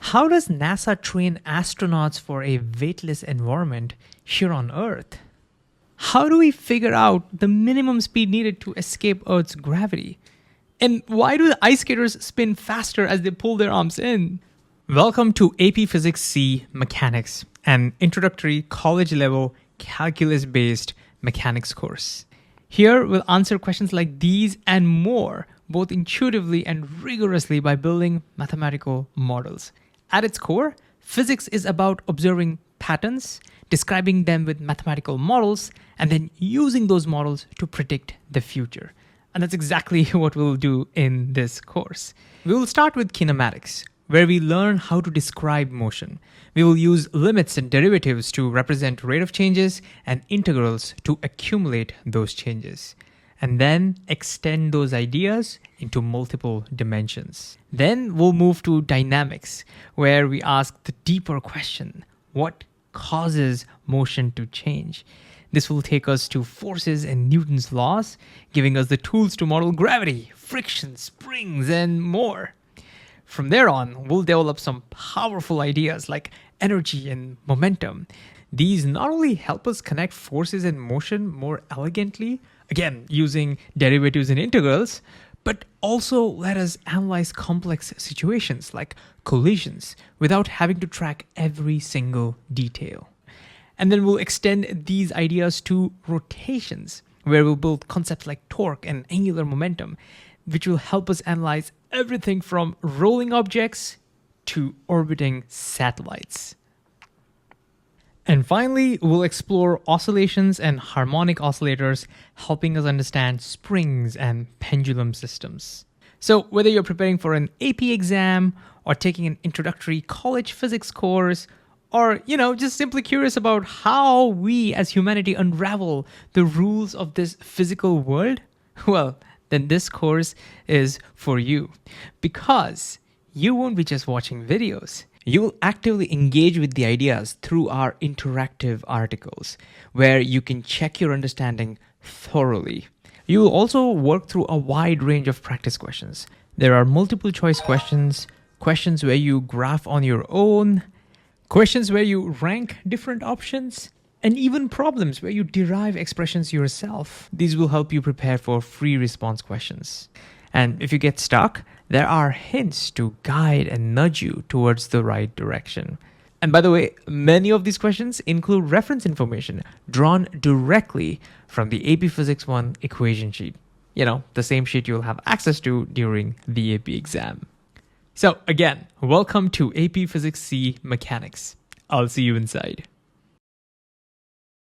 How does NASA train astronauts for a weightless environment here on Earth? How do we figure out the minimum speed needed to escape Earth's gravity? And why do the ice skaters spin faster as they pull their arms in? Welcome to AP Physics C Mechanics, an introductory college-level calculus-based mechanics course. Here we'll answer questions like these and more, both intuitively and rigorously by building mathematical models. At its core, physics is about observing patterns, describing them with mathematical models, and then using those models to predict the future. And that's exactly what we'll do in this course. We will start with kinematics, where we learn how to describe motion. We will use limits and derivatives to represent rate of changes and integrals to accumulate those changes, and then extend those ideas into multiple dimensions. Then we'll move to dynamics, where we ask the deeper question: what causes motion to change? This will take us to forces and Newton's laws, giving us the tools to model gravity, friction, springs, and more. From there on, we'll develop some powerful ideas like energy and momentum. These not only help us connect forces and motion more elegantly, again, using derivatives and integrals, but also let us analyze complex situations like collisions without having to track every single detail. And then we'll extend these ideas to rotations, where we'll build concepts like torque and angular momentum, which will help us analyze everything from rolling objects to orbiting satellites. And finally, we'll explore oscillations and harmonic oscillators, helping us understand springs and pendulum systems. So whether you're preparing for an AP exam or taking an introductory college physics course, or, just simply curious about how we as humanity unravel the rules of this physical world, well, then this course is for you, because you won't be just watching videos. You will actively engage with the ideas through our interactive articles, where you can check your understanding thoroughly. You will also work through a wide range of practice questions. There are multiple choice questions, questions where you graph on your own, questions where you rank different options, and even problems where you derive expressions yourself. These will help you prepare for free response questions. And if you get stuck, there are hints to guide and nudge you towards the right direction. And by the way, many of these questions include reference information drawn directly from the AP Physics 1 equation sheet. The same sheet you'll have access to during the AP exam. So again, welcome to AP Physics C Mechanics. I'll see you inside.